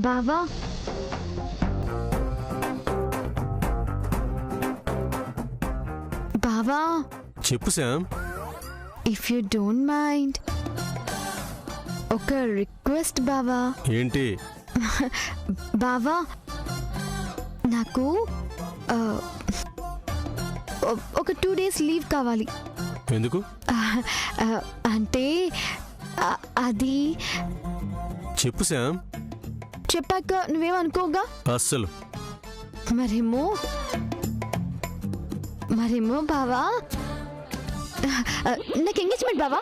బావా బావా చెప్పు Sam. If you don't mind ఒక రిక్వెస్ట్ బావా. ఏంటి? బావా నాకు ఒక 2 days లీవ్ కావాలి. ఎందుకు? అంటే అది చెప్పు శామ్. చెప్పాక నువ్వేమనుకోగా? అస్సలు. మరేమో బావా నాకు ఎంగేజ్మెంట్ బావా.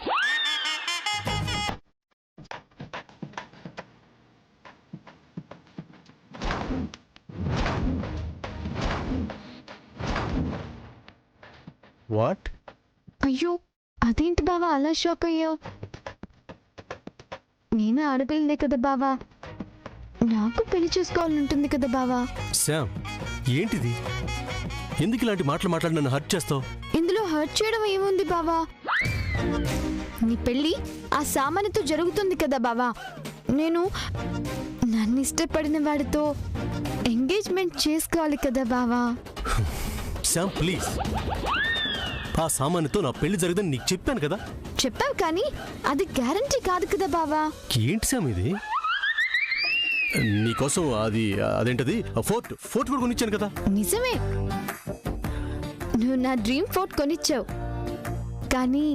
వాట్? అయ్యో అదేంటి బావా అలా షాక్ అయ్యావు? నేను ఆడపిల్లనే కదా బావా, నాకు పెళ్లి చేసుకోవాలంటుంది కదా బావా. శామ్ ఏంటిది? ఎందుకు ఇలాంటి మాటలు మాట్లాడి నన్ను హర్ట్ చేస్తావు? ఇందులో హర్ట్ చేయడం ఏముంది బావా? నీ పెళ్లి ఆ సామాన్యతో జరుగుతుంది కదా బావా. నేను నన్ను ఇష్టపడిన వాడితో ఎంగేజ్మెంట్ చేసుకోవాలి కదా బావా. శామ్ ప్లీజ్, ఆ సామాన్యతో నా పెళ్లి జరగదని నీకు చెప్పాను కదా. చెప్పావు కానీ అది గ్యారంటీ కాదు కదా బావా. ఏంటి శామ్ ఇది? నీకోసం అదేంటది ఫోర్ట్ కూడా కొనిచ్చాను కదా. నిజమే, నువ్వు నా డ్రీమ్ ఫోర్ట్ కొనిచ్చావు, కానీ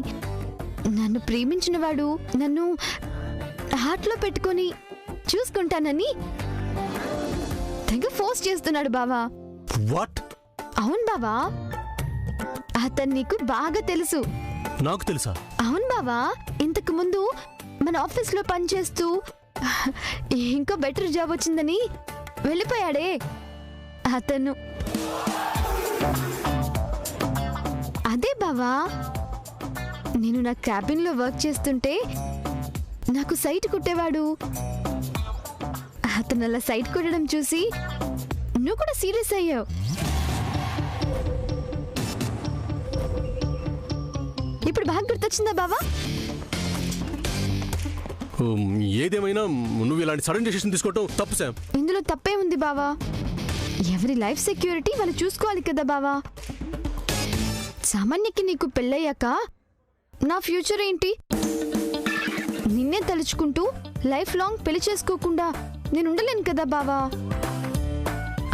నన్ను ప్రేమించిన వాడు నన్ను హార్ట్లో పెట్టుకొని చూసుకుంటానని తెగ ఫోర్స్ చేస్తున్నాడు బావా. వాట్? అవును బావా, అతను నీకు బాగా తెలుసు. నాకు తెలుసా? అవును బావా, ఇంతకు ముందు మన ఆఫీస్లో పనిచేస్తూ ఇంకో బెటర్ జాబ్ వచ్చిందని వెళ్ళిపోయాడే అతను. అదే బావా, నేను నా క్యాబిన్లో వర్క్ చేస్తుంటే నాకు సైట్ కుట్టేవాడు. అతను అలా సైట్ కుట్టడం చూసి నువ్వు కూడా సీరియస్ అయ్యావు. ఇప్పుడు బాగా గుర్తొచ్చిందా బావా? ఏదేమైనా నువ్వు ఇలాంటి సడన్ డెసిషన్ తీసుకోవటం తప్పు శామ్. ఇందులో తప్పే ఉంది బావా. ఎవరి లైఫ్ సెక్యూరిటీ వాళ్ళు చూసుకోవాలి కదా బావా. సామాన్యకి నీకు పెళ్ళయ్యాక నా ఫ్యూచర్ ఏంటి? నిన్నే తలుచుకుంటూ లైఫ్ లాంగ్ పెళ్లి చేసుకోకుండా నేను ఉండలేను కదా బావా.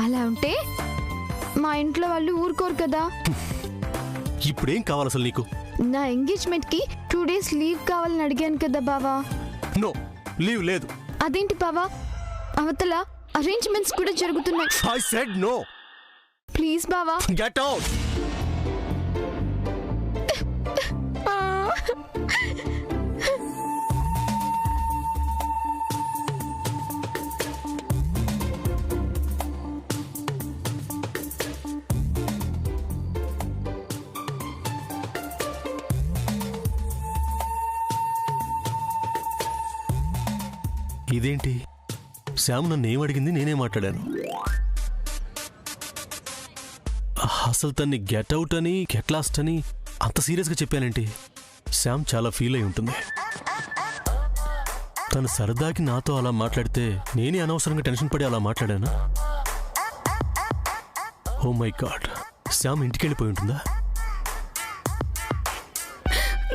అలా ఉంటే మా ఇంట్లో వాళ్ళు ఊరుకోరు కదా. ఇప్పుడేం కావాలి అసలు నీకు? నా ఎంగేజ్మెంట్ కి 2 days లీవ్ కావాలని అడిగాను కదా బావా. నో, లీవ్ లేదు. అదేంటి బావా, అవతల అరేంజ్మెంట్స్ కూడా జరుగుతున్నాయి. I said no. ప్లీజ్ బావా. Get out. ఇదేంటి? శామ్ నన్ను ఏం అడిగింది, నేనే మాట్లాడాను. అసలు తన్ని గెట్ అవుట్ అని గెట్ లాస్ట్ అని అంత సీరియస్గా చెప్పానేంటి? శామ్ చాలా ఫీల్ అయి ఉంటుంది. తను సరదాకి నాతో అలా మాట్లాడితే నేనే అనవసరంగా టెన్షన్ పడి అలా మాట్లాడాను. ఓ మై గాడ్, శామ్ ఇంటికి వెళ్ళిపోయి ఉంటుందా?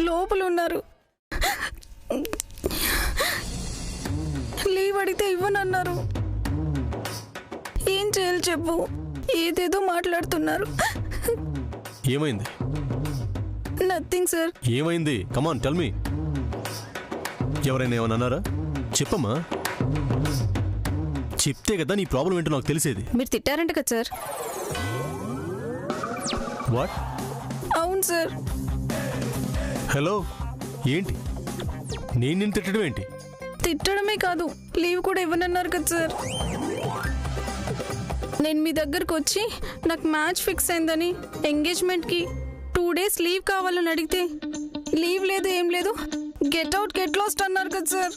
లోపల ఉన్నారు. లీవ్ అడిగితే ఇవ్వనన్నారు. ఏం చేయాలి చెప్పు? ఏదేదో మాట్లాడుతున్నారు. ఏమైంది? Nothing sir. ఏమైంది? Come on tell me. ఎవరైనా ఏమన్నా అన్నారా? చెప్పమ్మా. చెప్తే కదా నీ ప్రాబ్లం ఏంటో నాకు తెలిసేది. మీరు తిట్టారంట కదా సార్. వాట్? అవును సార్. హలో, ఏంటి? నేను తిట్టడం ఏంటి? తిట్టడమే కాదు, లీవ్ కూడా ఇవ్వనన్నారు కదా సార్. నేను మీ దగ్గరకు వచ్చి నాకు మ్యాచ్ ఫిక్స్ అయిందని ఎంగేజ్మెంట్కి 2 days లీవ్ కావాలని అడిగితే లీవ్ లేదు ఏం లేదు, గెట్ అవుట్ గెట్ లాస్ట్ అన్నారు కదా సార్.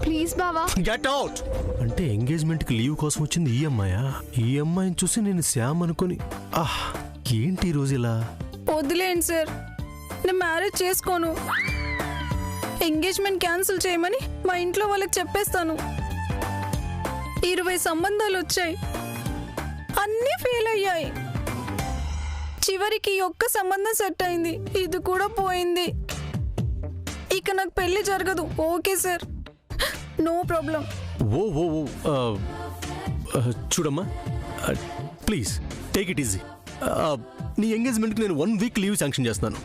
ప్లీజ్ బావా. గెట్ అవుట్ అంటే ఎంగేజ్మెంట్కి లీవ్ కోసం వచ్చింది ఈ అమ్మాయా? ఈ అమ్మాయిని చూసి నేను శామ్ అనుకుని ఏంటి ఈ రోజు ఇలా? వదిలేండి సార్, నేను మ్యారేజ్ చేసుకోను. ఎంగేజ్మెంట్ క్యాన్సిల్ చేయమని మా ఇంట్లో వాళ్ళకి చెప్పేస్తాను. 20 సంబంధాలు వచ్చాయి, అన్నీ ఫెయిల్ అయ్యాయి. చివరికి ఒక్క సంబంధం సెట్ అయింది, ఇది కూడా పోయింది. ఇక నాకు పెళ్లి జరగదు. Okay sir, no problem. ఓ ఓ ఓ, చూడమ్మా, ప్లీజ్ టేక్ ఇట్ ఈజీ. నీ ఎంగేజ్మెంట్కి నేను 1 వీక్ లీవ్ శాంక్షన్ చేస్తున్నాను.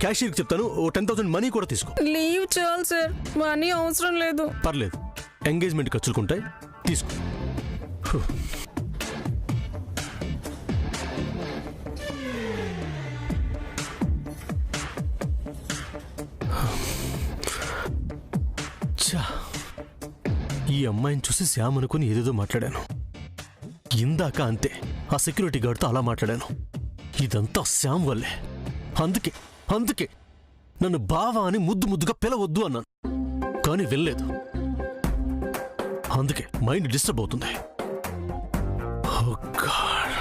క్యాషియర్కి చెప్తాను, ఓ 10,000 మనీ కూడా తీసుకో. లీవ్ చాలు సార్, మనీ అవసరం లేదు. పర్లేదు, ఎంగేజ్మెంట్ ఖర్చులుకుంటాయి, తీసుకో. ఈ అమ్మాయిని చూసి శ్యామ్ అనుకుని ఏదేదో మాట్లాడాను. ఇందాక అంతే, ఆ సెక్యూరిటీ గార్డ్తో అలా మాట్లాడాను. ఇదంతా శ్యామ్ వల్లే. అందుకే నన్ను బావా అని ముద్దుగా పిలవద్దు అన్నాను, కానీ వెళ్ళలేదు. అందుకే మైండ్ డిస్టర్బ్ అవుతుంది. Oh God.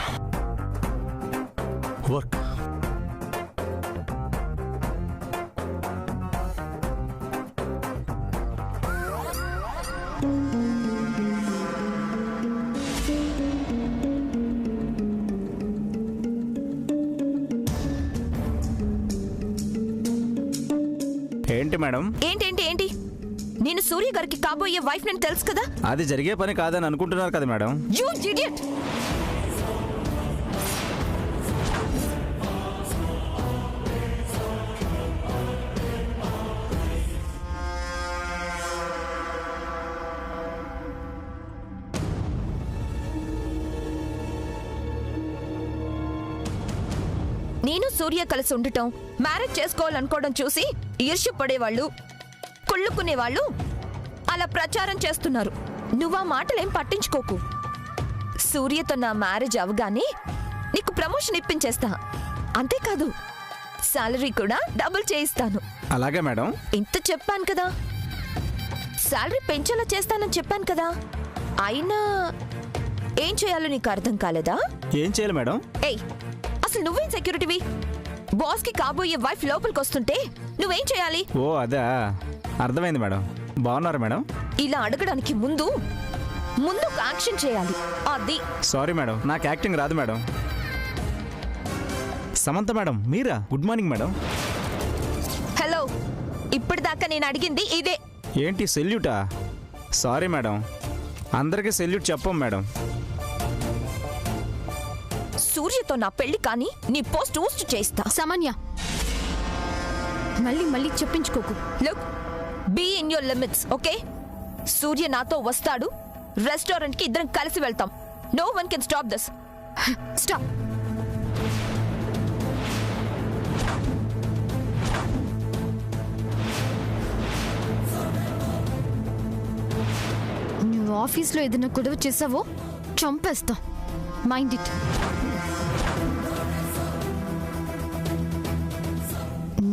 Work. ఏంటి మేడం? ఏంటి నేను సూర్య గారికి కాబోయే వైఫ్ నేను తెలుసు కదా. అది జరిగే పని కాదని అనుకుంటున్నారు కదా మేడం. You idiot. నేను సూర్య కలిసి ఉండటం, మ్యారేజ్ చేసుకోవాలనుకోవడం చూసి ఈర్ష్యపడేవాళ్ళు, కుళ్ళుకునేవాళ్ళు అలా ప్రచారం చేస్తున్నారు. నువ్వా మాటలేం పట్టించుకోకు. సూర్యతో నా మ్యారేజ్ అవగానే నీకు ప్రమోషన్ ఇప్పించేస్తా. అంతేకాదు, సాలరీ కూడా డబుల్ చేయిస్తాను. అలాగే మేడం. ఇంత చెప్పాను కదా, సాలరీ పెంచేలా చేస్తానని చెప్పాను కదా. అయినా ఏం చేయాలో నీకు అర్థం కాలేదా? ఏం చేయాలి మేడం? ఏయ్, అసలు నువ్వేం సెక్యూరిటీవి? బాస్ కి కాబోయే వైఫ్ లోపలికి వస్తుంటే నువ్వేం చేయాలి? ఓ అదా, అర్థమైంది మేడం. బాగున్నారు మేడం? ఇలా అడగడానికి ముందు ఒక యాక్షన్ చేయాలి. అది. సారీ మేడం, నాకు యాక్టింగ్ రాదు మేడం. సమంత మేడం మీరా? Good morning madam. హలో, ఇప్పటిదాకా నేను అడిగింది ఇదే. ఏంటి సెల్యూటా? సారీ మేడం, అందరికీ సెల్యూట్ చెప్పం మేడం. సూర్యతో నా పెళ్లి కానీ నీ పోస్ట్ ఊస్ట్ చేస్తా. సామాన్య, మళ్ళీ చెప్పించుకోకు. Look, be in your limits, okay? Surya నాతో వస్తాడు, రెస్టారెంట్ కి ఇద్దరం కలిసి వెళ్తాం. No one can stop this. Stop. నువ్వు ఆఫీస్లో ఏదైనా గొడవ చేసావో చంపేస్తా. Mind it.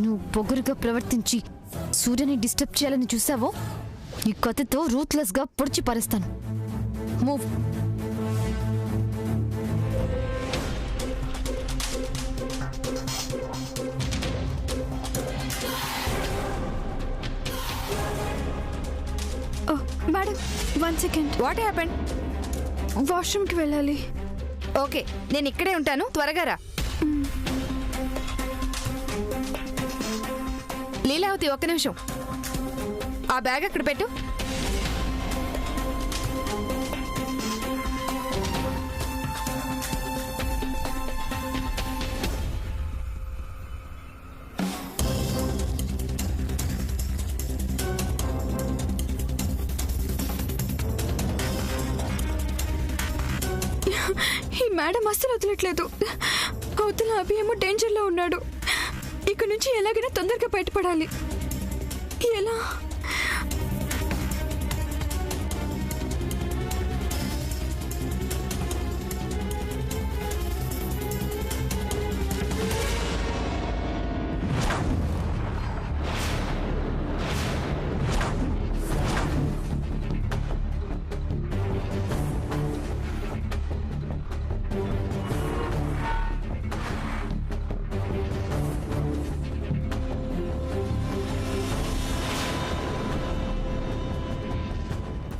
నువ్వు పొగరుగా ప్రవర్తించి సూర్యని డిస్టర్బ్ చేయాలని చూసావో ఈ కత్తితో రూత్లెస్ గా పొడిచి పారేస్తాను. Move. Madam, 1 second. What happened? వాష్రూమ్కి వెళ్ళాలి. ఓకే, నేను ఇక్కడే ఉంటాను, త్వరగా రా. లీలావతి, ఒక్క నిమిషం. ఆ బ్యాగ్ అక్కడ పెట్టు. ఈ మేడం అస్సలు వదలట్లేదు. అవతల అభి ఏమో డేంజర్లో ఉన్నాడు. ఇక్కడ నుంచి ఎలాగైనా తొందరగా బయటపడాలి. ఎలా?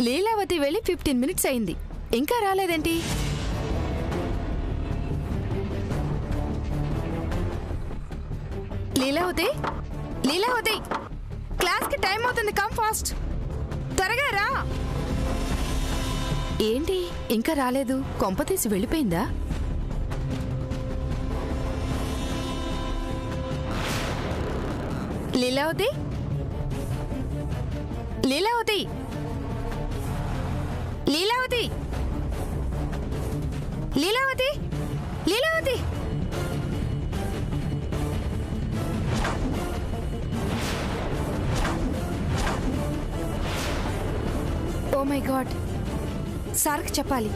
లీలావతి వెళ్ళి 15 మినిట్స్ అయింది, ఇంకా రాలేదేంటి? లీలావతి, లీలావతి, క్లాస్కి టైం అవుతుంది, కమ్ ఫాస్ట్, త్వరగా రా. ఏంటి ఇంకా రాలేదు? కొంపతీసి వెళ్ళిపోయిందా? Leelavathi, Leelavathi, Leelavathi, Leelavathi, Leelavathi. Oh my god, సార్కి చెప్పాలి.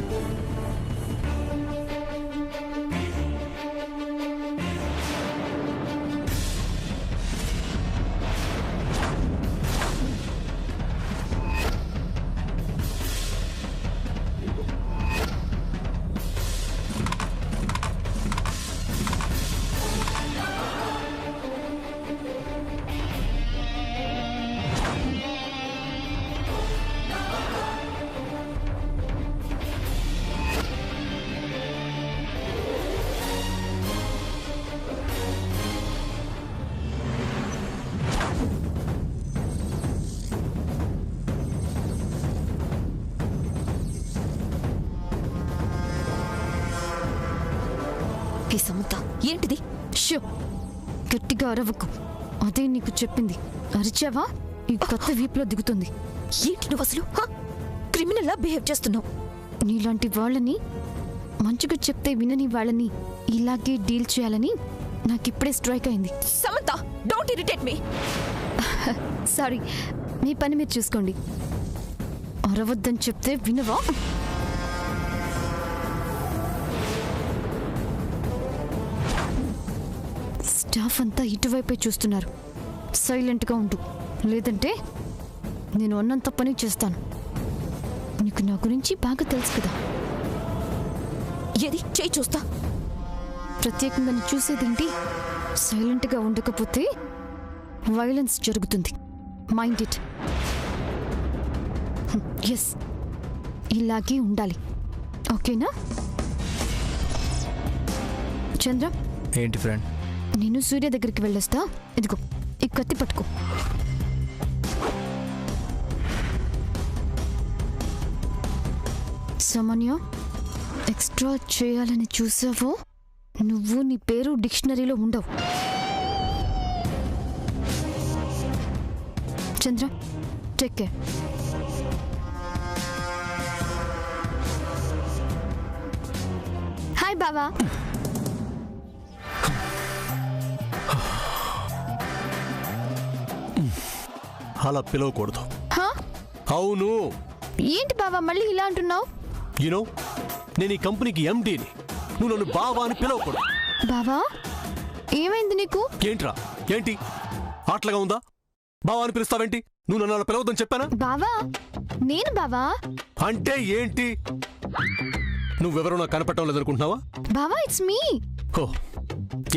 సమంత, ఏంటిది? షో, గట్టిగా అరవకు, అదే నీకు చెప్పింది. అరిచావా ఈ కొత్త వీపులో దిగుతుంది. ఏంటి నువ్వు అసలు క్రిమినల్లా బిహేవ్ చేస్తున్నావు? నీలాంటి వాళ్ళని, మంచిగా చెప్తే వినని వాళ్ళని ఇలాగే డీల్ చేయాలని నాకిప్పుడే స్ట్రైక్ అయింది. Samantha, don't irritate me. Sorry, మీ పని మీరు చూసుకోండి. అరవద్దని చెప్తే వినవా? స్టాఫ్ అంతా ఇటువైపే చూస్తున్నారు. సైలెంట్గా ఉండు, లేదంటే నేను అన్నంత పని చేస్తాను. నీకు నా గురించి బాగా తెలుసు కదా. ఏది చేయి చూస్తా. ప్రత్యేకంగా నీ చూసేదేంటి? సైలెంట్గా ఉండకపోతే వైలెన్స్ జరుగుతుంది. Mind it. ఎస్, ఇలాగే ఉండాలి, ఓకేనా? చంద్ర, ఏంటి ఫ్రెండ్? నేను సూర్య దగ్గరికి వెళ్ళొస్తా. ఇదిగో ఈ కత్తి పట్టుకో. సామాన్య, ఎక్స్ట్రా చేయాలని చూసావో నువ్వు నీ పేరు డిక్షనరీలో ఉండవు. చంద్ర, టేక్ కేర్. హాయ్ బావా. అలా పిలవకూడదు. హా? అవును. ఏంటి బావా మళ్ళీ ఇలా అంటున్నావు? యూనో, నేను ఈ కంపెనీకి ఎండీని. నువ్వు నన్ను బావా అని పిలవకూడదు. బావా, ఏమైంది నీకు? ఏంట్రా, ఏంటి ఆటలుగా ఉందా? బావా అని పిలుస్తావేంటి? నువ్వు నన్ను అలా పిలవద్దని చెప్పానా? బావా, నేను బావా. అంటే ఏంటి? నువ్వెవరో నాకు కనపడటం లేదనుకుంటున్నావా? బావా, ఇట్స్ మీ. హో,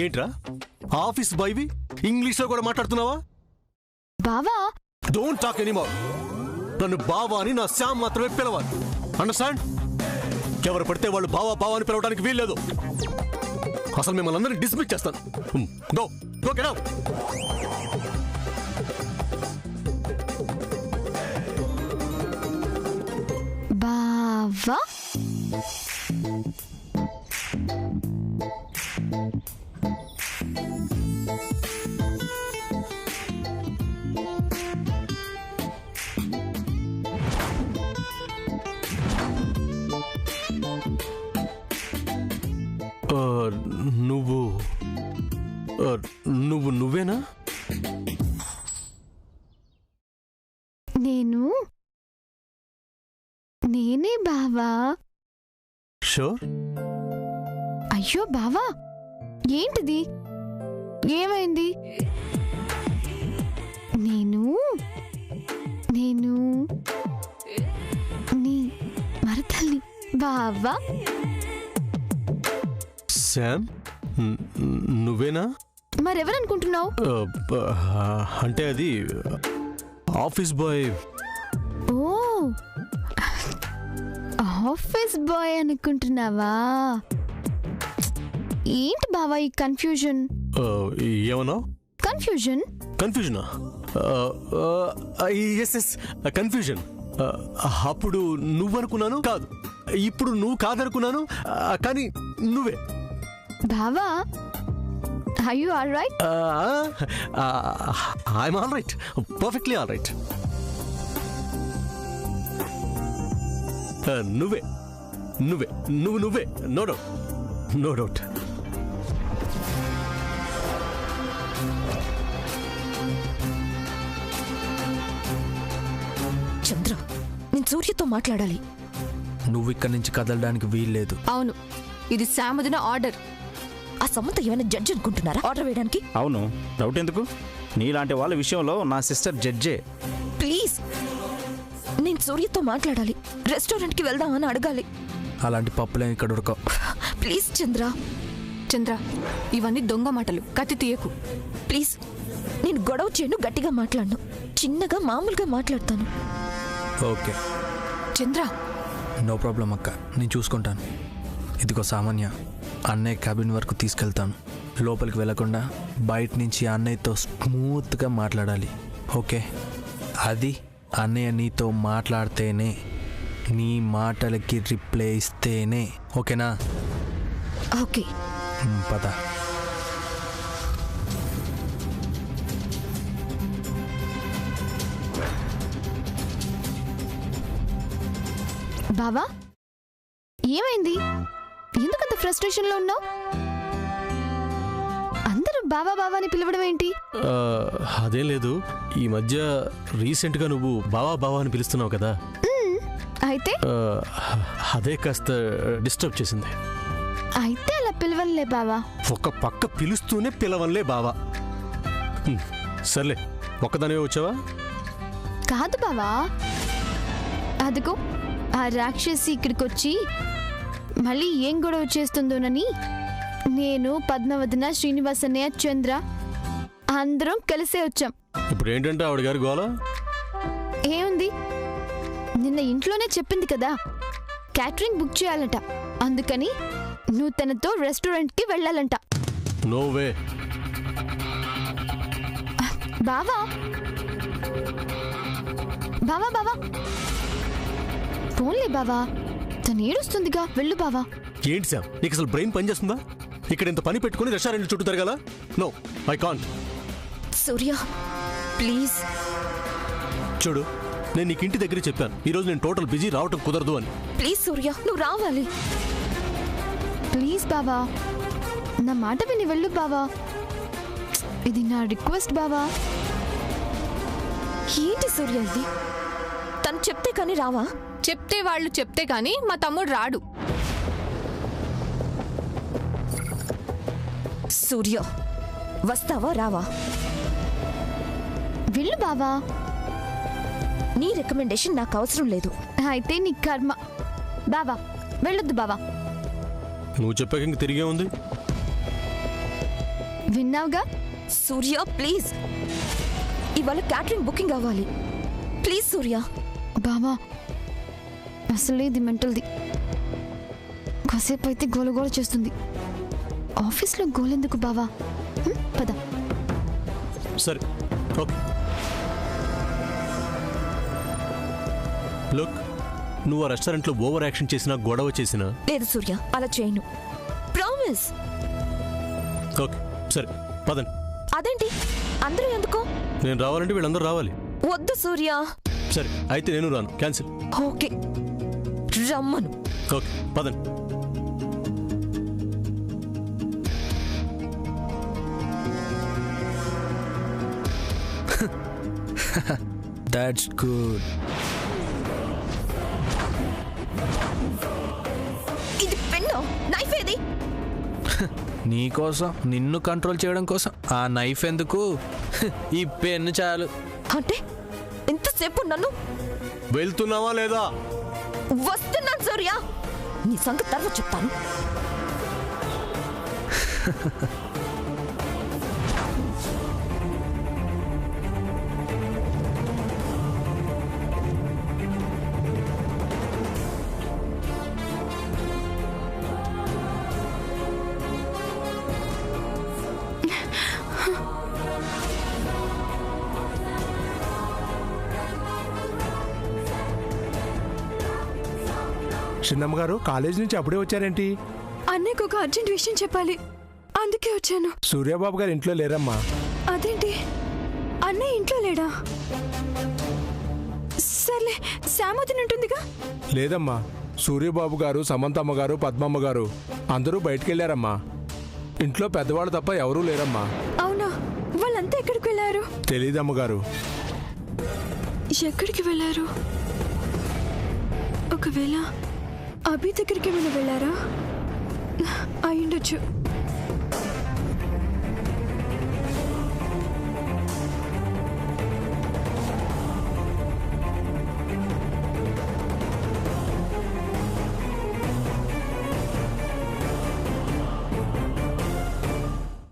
ఏంట్రా ఆఫీస్ బాయ్వి ఇంగ్లీష్లో కూడా మాట్లాడుతున్నావా? బావా, డోంట్ టాక్ ఎనీమోర్. నన్ను బావా అని నా శ్యామ్ మాత్రమే పిలవాలి. అండర్స్టాండ్? ఎవరు పడితే వాళ్ళు బావా బావా అని పిలవడానికి వీల్లేదు. అసలు మిమ్మల్ని అందరినీ డిస్మిస్ చేస్తాను. Go go get out. బావా, నువ్వేనా? నేనే బావా. షూర్? అయ్యో బావా, ఏంటిది? ఏమైంది? నేను నీ మరదల్ని బావా. శామ్, నువ్వేనా? మరెవరనుకుంటున్నావు? అంటే అది ఆఫీస్ బాయ్. ఓ, ఆఫీస్ బాయ్ అనుకుంటున్నావా? ఏంటి బావా ఈ కన్ఫ్యూజన్? ఏమన్నావు? కన్ఫ్యూజన్ కన్ఫ్యూజనా? Yes yes confusion. అప్పుడు నువ్వనుకున్నాను కాదు, ఇప్పుడు నువ్వు కాదనుకున్నాను, కానీ నువ్వే. బావా, are you all right? I'm all right, perfectly all right. నువ్వే నువ్వే నువ్వు నువ్వే, నో డౌట్, నో డౌట్. చంద్ర, నేను సూర్యతో మాట్లాడాలి. నువ్వు ఇక్కడి నుంచి కదలడానికి వీల్లేదు. అవును, ఇది శామదిన ఆర్డర్. ఆ సమంత ఏమైనా జడ్జి అనుకుంటున్నారా ఆర్డర్ వేయడానికి? అవును, డౌట్ ఎందుకు? నీలాంటి వాళ్ళ విషయంలో నా సిస్టర్ జడ్జే. ప్లీజ్, నేను సూర్యతో మాట్లాడాలి. రెస్టారెంట్కి వెళ్దామని అడగాలి. అలాంటి పప్పులే ఇక్కడ ఉడకవు. ప్లీజ్ చంద్ర. చంద్ర, ఇవన్నీ దొంగ మాటలు, కత్తి తీయకు. ప్లీజ్, నేను గొడవ చేయను, గట్టిగా మాట్లాడను, చిన్నగా మామూలుగా మాట్లాడతాను. ఓకే చంద్ర, నో ప్రాబ్లం అక్క, నేను చూసుకుంటాను. ఇదిగో సామాన్య, అన్నయ్య క్యాబిన్ వరకు తీసుకెళ్తాను. లోపలికి వెళ్లకుండా బయట నుంచి అన్నయ్యతో స్మూత్గా మాట్లాడాలి. ఓకే? అది అన్నయ్య నీతో మాట్లాడితేనే, నీ మాటలకి రిప్లై ఇస్తేనే. ఓకేనా? ఓకే. పద. బావా, ఏమైంది? ఎందుకంత ఫ్రస్ట్రేషన్ లో ఉన్నావు? అందరూ బావా బావా అని పిలవడం ఏంటి? అదేం లేదు, ఈ మధ్య రీసెంట్గా నువ్వు బావా బావా అని పిలుస్తున్నావు కదా, అయితే అదే కాస్త డిస్టర్బ్ చేసింది. అయితే అలా పిలవనులే బావా. ఒక పక్క పిలుస్తూనే పిలవన్లే బావా. సర్లే, ఒక్కదానివే వచ్చావా? కాదు బావా, అదిగో ఆ రాక్షసి ఇక్కడికొచ్చి మళ్ళీ ఏం గొడవ చేస్తుందోనని నేను, పద్మవదన, శ్రీనివాస్ అన్నయ్య, చంద్ర అందరం కలిసే వచ్చాం. ఇప్పుడు ఏంటంటే ఆవిడ గారి గోల? ఏముంది, నిన్న ఇంట్లోనే చెప్పింది కదా క్యాటరింగ్ బుక్ చేయాలంట, అందుకని నువ్వు తనతో రెస్టారెంట్కి వెళ్ళాలంట. నో వే బావా బావా బావా, ఫోన్లే బావా, తను ఏడుస్తుందిగా, వెళ్ళు బావా. ఏంటి సార్, నీకు అసలు బ్రెయిన్ పనిచేస్తుందా? ఇక్కడ ఇంత పని పెట్టుకుని రెస్టారెంట్ చుట్టూ తిరగాల? No, I can't. Surya please. చూడు, నేను నీకు ఇంటి దగ్గర చెప్పాను, ఈరోజు నేను టోటల్ బిజీ, రావటం కుదరదు అని. ప్లీజ్ సూర్య, నువ్వు రావాలి. ప్లీజ్ బావా, నా మాట విని వెళ్ళు బావా. ఇది నా రిక్వెస్ట్ బావా. ఏంటి సూర్య ఇది? తను చెప్తే కానీ రావా? చెప్తే వాళ్ళు చెప్తే కానీ మా తమ్ముడు రాడు. సూర్య, వస్తావా రావా? వెళ్ళు బావా. నీ రికమెండేషన్ నాకు అవసరం లేదు. అయితే నీ కర్మ బావా, వెళ్ళొద్దు బావా. నువ్వు చెప్పాక ఇంక తిరిగే ఉంది. విన్నావుగా? సూర్య ప్లీజ్, ఇవాళ క్యాటరింగ్ బుకింగ్ అవ్వాలి. ప్లీజ్ సూర్య. బావా, అసలే ఇది మెంటల్ది, కాసేపు అయితే గోల చేస్తుంది. ఆఫీస్లో గోలెందుకు బావా? పద. సరే, ఓకే. లుక్, నువ్వు ఆ రెస్టారెంట్లో ఓవర్ యాక్షన్ చేసినా, గొడవ చేసినా లేదు సూర్య, అలా చేయను, ప్రామిస్. ఓకే, సరే పదండి. అదేంటి అందరూ ఎందుకు? నేను రావాలంటే వీళ్ళందరూ రావాలి. వద్దు సూర్య. సరే అయితే నేను రాను, క్యాన్సిల్. ఓకే, రమ్మను. ఓకే పదండి. That's good. ఇది పెన్ను, నైఫ్ ఏది? నీకోసం, నిన్ను కంట్రోల్ చేయడం కోసం ఆ నైఫ్ ఎందుకు? ఈ పెన్ను చాలు. అంటే ఇంతసేపు నన్ను? వెళ్తున్నావా లేదా? వస్తున్నాను సూర్య, నీ సంగతి తర్వాత చెప్తాను. చిన్నమ్మగారు కాలేజ్ నుంచి అప్పుడే వచ్చారేంటి? అన్నయ్యకు ఒక అర్జెంట్ విషయం చెప్పాలి, అందుకే వచ్చాను. సూర్యబాబు గారు ఇంట్లో లేరమ్మా. అదేంటి, అన్నయ్య ఇంట్లో లేడా? సర్లే, శామోదిని ఉంటుందిగా. లేదమ్మా, సూర్యబాబు గారు, సమంతమ్మ గారు, పద్మమ్మ గారు అందరూ బయటికెళ్ళారమ్మా. ఇంట్లో పెద్దవాళ్ళు తప్ప ఎవరూ లేరమ్మా. అవునా? వాళ్ళంతా ఎక్కడికి వెళ్ళారు? తెలీదమ్మగారు. ఎక్కడికి వెళ్ళారు? ఒకవేళ అభి దగ్గరికి ఏమైనా వెళ్ళారా? అయ్యుండొచ్చు.